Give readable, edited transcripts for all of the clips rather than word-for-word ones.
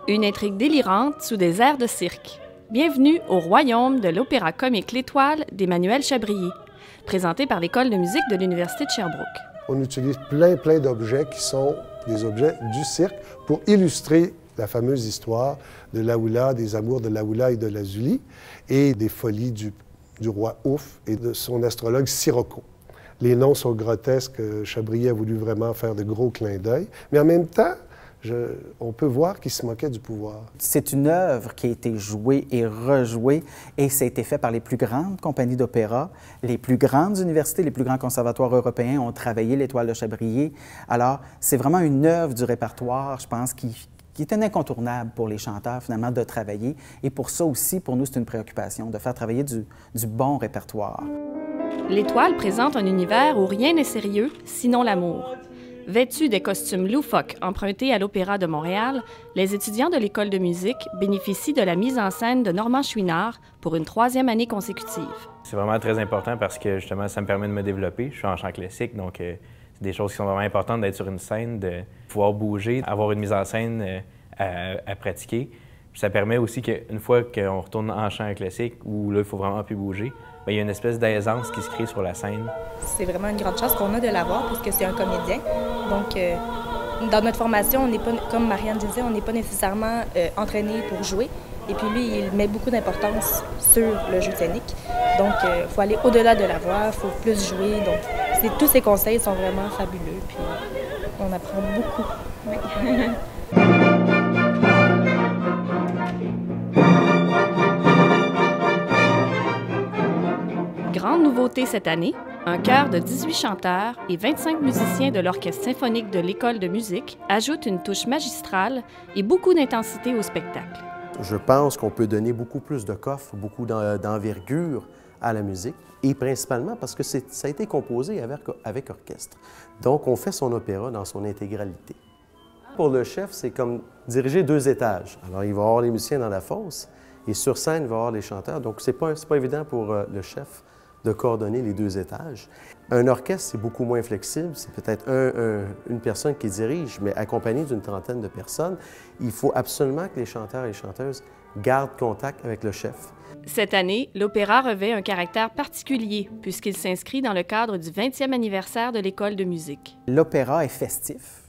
Une intrigue délirante sous des airs de cirque. Bienvenue au royaume de l'opéra comique L'Étoile d'Emmanuel Chabrier, présenté par l'École de musique de l'Université de Sherbrooke. On utilise plein d'objets qui sont des objets du cirque pour illustrer la fameuse histoire de Laoula, des amours de Laoula et de Lazuli, et des folies du roi Ouf et de son astrologue Sirocco. Les noms sont grotesques, Chabrier a voulu vraiment faire de gros clins d'œil, mais en même temps, on peut voir qu'il se moquait du pouvoir. C'est une œuvre qui a été jouée et rejouée, et ça a été fait par les plus grandes compagnies d'opéra, les plus grandes universités, les plus grands conservatoires européens ont travaillé l'Étoile de Chabrier. Alors, c'est vraiment une œuvre du répertoire, je pense, qui est un incontournable pour les chanteurs, finalement, de travailler. Et pour ça aussi, pour nous, c'est une préoccupation, de faire travailler du bon répertoire. L'Étoile présente un univers où rien n'est sérieux, sinon l'amour. Vêtus des costumes loufoques empruntés à l'Opéra de Montréal, les étudiants de l'École de musique bénéficient de la mise en scène de Normand Chouinard pour une 3e année consécutive. C'est vraiment très important parce que, justement, ça me permet de me développer. Je suis en chant classique, donc c'est des choses qui sont vraiment importantes d'être sur une scène, de pouvoir bouger, avoir une mise en scène à pratiquer. Puis ça permet aussi qu'une fois qu'on retourne en chant classique, où là, il faut vraiment plus bouger, bien, il y a une espèce d'aisance qui se crée sur la scène. C'est vraiment une grande chance qu'on a de l'avoir, puisque c'est un comédien. Donc, dans notre formation, on n'est pas, comme Marianne disait, on n'est pas nécessairement entraîné pour jouer. Et puis lui, il met beaucoup d'importance sur le jeu scénique. Donc, il faut aller au-delà de la voix, il faut plus jouer. Donc, tous ces conseils sont vraiment fabuleux. Puis, on apprend beaucoup. Oui. Grande nouveauté cette année, un chœur de 18 chanteurs et 25 musiciens de l'Orchestre symphonique de l'École de musique ajoutent une touche magistrale et beaucoup d'intensité au spectacle. Je pense qu'on peut donner beaucoup plus de coffre, beaucoup d'envergure à la musique, et principalement parce que ça a été composé avec orchestre. Donc, on fait son opéra dans son intégralité. Pour le chef, c'est comme diriger 2 étages. Alors, il va avoir les musiciens dans la fosse, et sur scène, il va avoir les chanteurs. Donc, c'est pas évident pour le chef de coordonner les 2 étages. Un orchestre, c'est beaucoup moins flexible. C'est peut-être une personne qui dirige, mais accompagné d'une trentaine de personnes. Il faut absolument que les chanteurs et les chanteuses gardent contact avec le chef. Cette année, l'opéra revêt un caractère particulier puisqu'il s'inscrit dans le cadre du 20e anniversaire de l'École de musique. L'opéra est festif,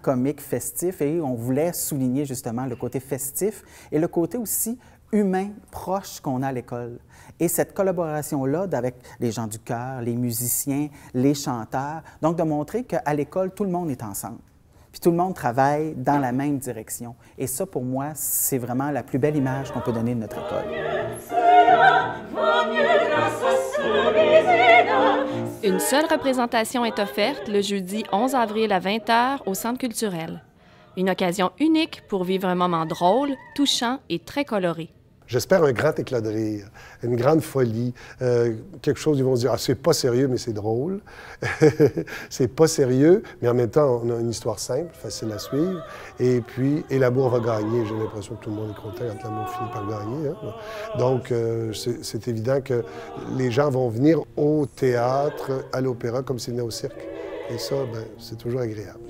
comique festif, et on voulait souligner justement le côté festif et le côté aussi humain, proche qu'on a à l'école. Et cette collaboration-là avec les gens du chœur, les musiciens, les chanteurs, donc de montrer qu'à l'école, tout le monde est ensemble. Puis tout le monde travaille dans la même direction. Et ça, pour moi, c'est vraiment la plus belle image qu'on peut donner de notre école. Une seule représentation est offerte le jeudi 11 avril à 20h au Centre culturel. Une occasion unique pour vivre un moment drôle, touchant et très coloré. J'espère un grand éclat de rire, une grande folie, quelque chose, ils vont se dire « Ah, c'est pas sérieux, mais c'est drôle. » C'est pas sérieux, mais en même temps, on a une histoire simple, facile à suivre. Et puis, et l'amour va gagner. J'ai l'impression que tout le monde est content quand l'amour finit par gagner. Hein? Donc, c'est évident que les gens vont venir au théâtre, à l'opéra, comme s'ils venaient au cirque. Et ça, ben, c'est toujours agréable.